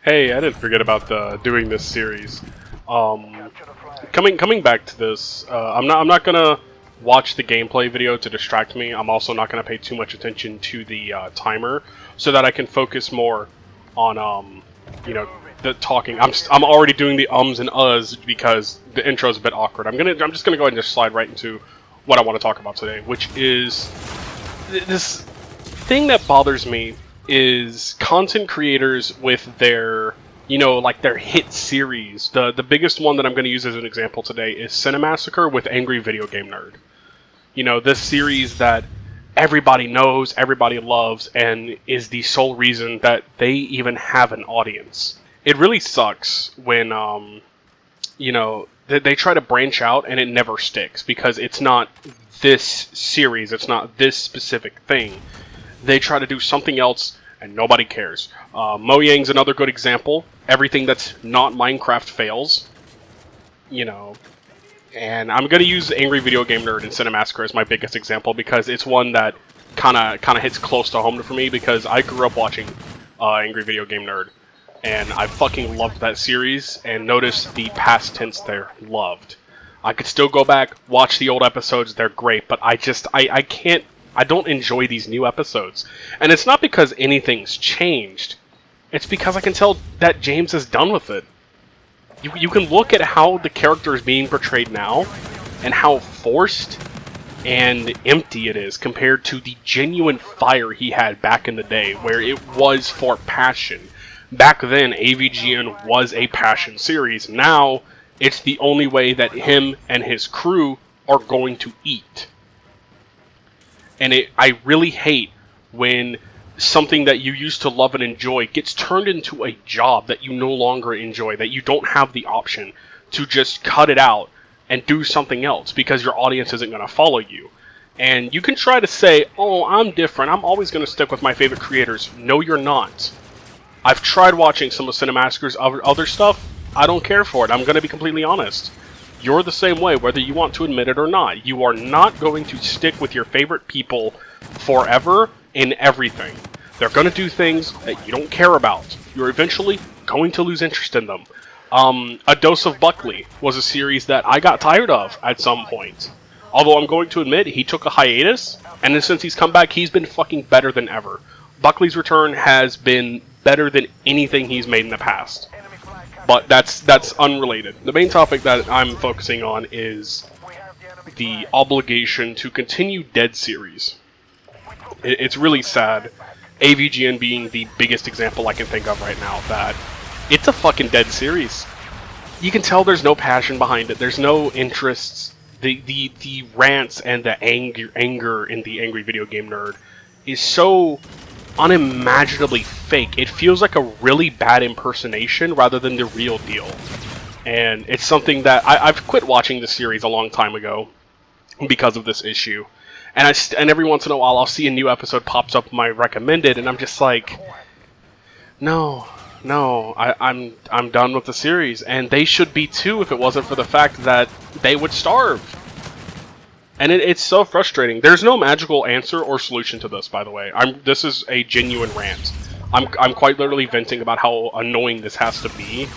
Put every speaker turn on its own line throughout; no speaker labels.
Hey, I didn't forget about doing this series. Um, coming back to this, I'm not gonna watch the gameplay video to distract me. I'm also not gonna pay too much attention to the timer, so that I can focus more on you know, the talking. I'm already doing the ums and uhs because the intro is a bit awkward. I'm just gonna go ahead and just slide right into what I want to talk about today, which is this thing that bothers me is content creators with their, like their hit series. The biggest one that I'm going to use as an example today is Cinemassacre with Angry Video Game Nerd. This series that everybody knows, everybody loves, and is the sole reason that they even have an audience. It really sucks when, they try to branch out and it never sticks because it's not this series, it's not this specific thing. They try to do something else and nobody cares. Mojang's another good example. Everything that's not Minecraft fails. And I'm gonna use Angry Video Game Nerd and Cinemassacre as my biggest example because it's one that kind of hits close to home for me because I grew up watching Angry Video Game Nerd, and I fucking loved that series. And notice the past tense there, loved. I could still go back, watch the old episodes. They're great, but I can't. I don't enjoy these new episodes. And it's not because anything's changed. It's because I can tell that James is done with it. You can look at how the character is being portrayed now, and how forced and empty it is compared to the genuine fire he had back in the day, where it was for passion. Back then, AVGN was a passion series. Now, it's the only way that him and his crew are going to eat. And I really hate when something that you used to love and enjoy gets turned into a job that you no longer enjoy, that you don't have the option to just cut it out and do something else because your audience isn't going to follow you. And you can try to say, oh, I'm different, I'm always going to stick with my favorite creators. No, you're not. I've tried watching some of Cinemassacre's other stuff. I don't care for it. I'm going to be completely honest. You're the same way, whether you want to admit it or not. You are not going to stick with your favorite people forever in everything. They're going to do things that you don't care about. You're eventually going to lose interest in them. A Dose of Buckley was a series that I got tired of at some point. Although I'm going to admit, he took a hiatus, and then since he's come back, he's been fucking better than ever. Buckley's return has been better than anything he's made in the past. But that's unrelated. The main topic that I'm focusing on is the obligation to continue dead series. It's really sad, AVGN being the biggest example I can think of right now, that it's a fucking dead series. You can tell there's no passion behind it, there's no interests. The rants and the anger in the Angry Video Game Nerd is so unimaginably fake. It feels like a really bad impersonation rather than the real deal. And it's something that I've quit watching the series a long time ago because of this issue. And every once in a while I'll see a new episode pops up in my recommended, and I'm just like, no, I'm done with the series, and they should be too if it wasn't for the fact that they would starve. And it's so frustrating. There's no magical answer or solution to this, by the way. This is a genuine rant. I'm quite literally venting about how annoying this has to be.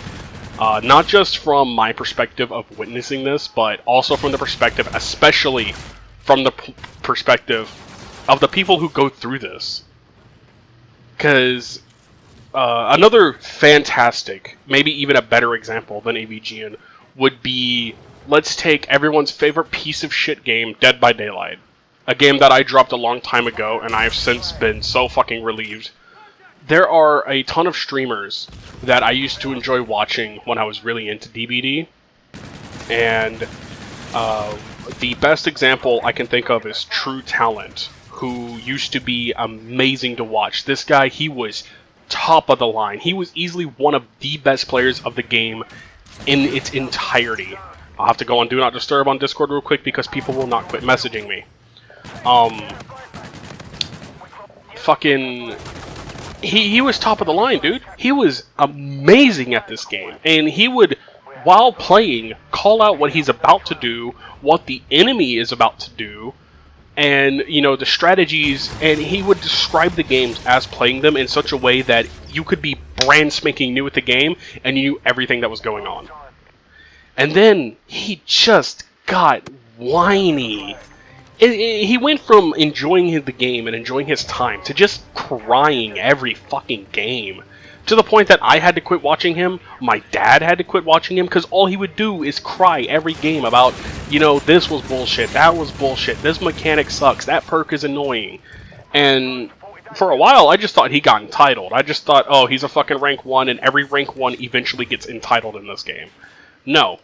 Not just from my perspective of witnessing this, but also from the perspective, especially from the perspective of the people who go through this. Because another fantastic, maybe even a better example than AVGN would be, let's take everyone's favorite piece of shit game, Dead by Daylight. A game that I dropped a long time ago, and I have since been so fucking relieved. There are a ton of streamers that I used to enjoy watching when I was really into DBD. And the best example I can think of is True Talent, who used to be amazing to watch. This guy, he was top of the line. He was easily one of the best players of the game in its entirety. I'll have to go on Do Not Disturb on Discord real quick because people will not quit messaging me. He was top of the line, dude. He was amazing at this game. And he would, while playing, call out what he's about to do, what the enemy is about to do, and you know, the strategies, and he would describe the games as playing them in such a way that you could be brand spanking new at the game and you knew everything that was going on. And then he just got whiny. He went from enjoying the game and enjoying his time to just crying every fucking game. To the point that I had to quit watching him, my dad had to quit watching him, because all he would do is cry every game about, you know, this was bullshit, that was bullshit, this mechanic sucks, that perk is annoying. And for a while, I just thought he got entitled. I just thought, oh, he's a fucking rank 1, and every rank 1 eventually gets entitled in this game. No.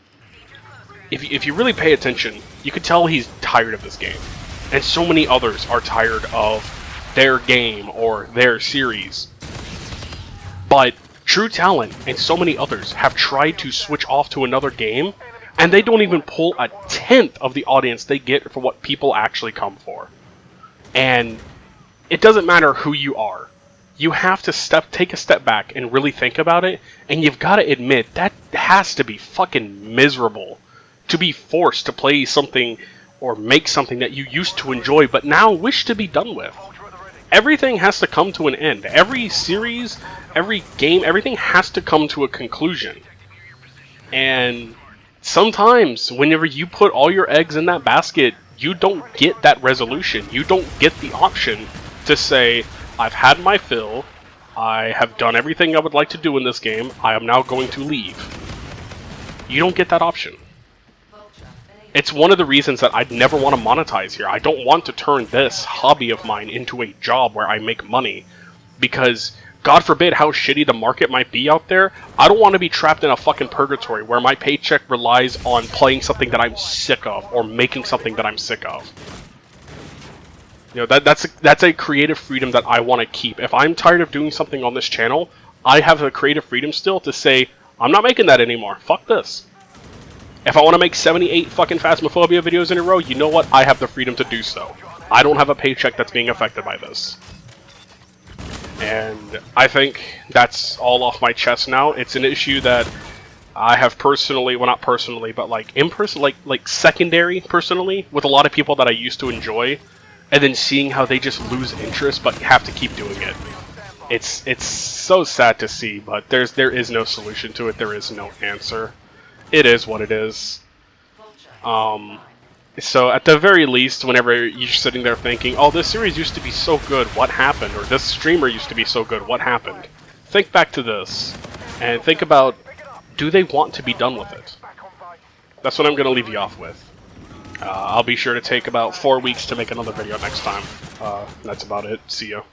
If you really pay attention, you could tell he's tired of this game. And so many others are tired of their game or their series. But True Talent and so many others have tried to switch off to another game, and they don't even pull a tenth of the audience they get for what people actually come for. And it doesn't matter who you are. You have to take a step back and really think about it, and you've got to admit that has to be fucking miserable to be forced to play something or make something that you used to enjoy but now wish to be done with. Everything has to come to an end. Every series, every game, everything has to come to a conclusion. And sometimes, whenever you put all your eggs in that basket, you don't get that resolution. You don't get the option to say, I've had my fill, I have done everything I would like to do in this game, I am now going to leave. You don't get that option. It's one of the reasons that I'd never want to monetize here. I don't want to turn this hobby of mine into a job where I make money. Because, God forbid how shitty the market might be out there, I don't want to be trapped in a fucking purgatory where my paycheck relies on playing something that I'm sick of, or making something that I'm sick of. You know, that's a creative freedom that I want to keep. If I'm tired of doing something on this channel, I have the creative freedom still to say, I'm not making that anymore. Fuck this. If I want to make 78 fucking Phasmophobia videos in a row, you know what? I have the freedom to do so. I don't have a paycheck that's being affected by this. And I think that's all off my chest now. It's an issue that I have personally, well not personally, but like like secondary personally, with a lot of people that I used to enjoy, and then seeing how they just lose interest but have to keep doing it. It's so sad to see, but there is no solution to it. There is no answer. It is what it is. So at the very least, whenever you're sitting there thinking, oh, this series used to be so good, what happened? Or this streamer used to be so good, what happened? Think back to this, and think about, do they want to be done with it? That's what I'm going to leave you off with. I'll be sure to take about 4 weeks to make another video next time. That's about it. See ya.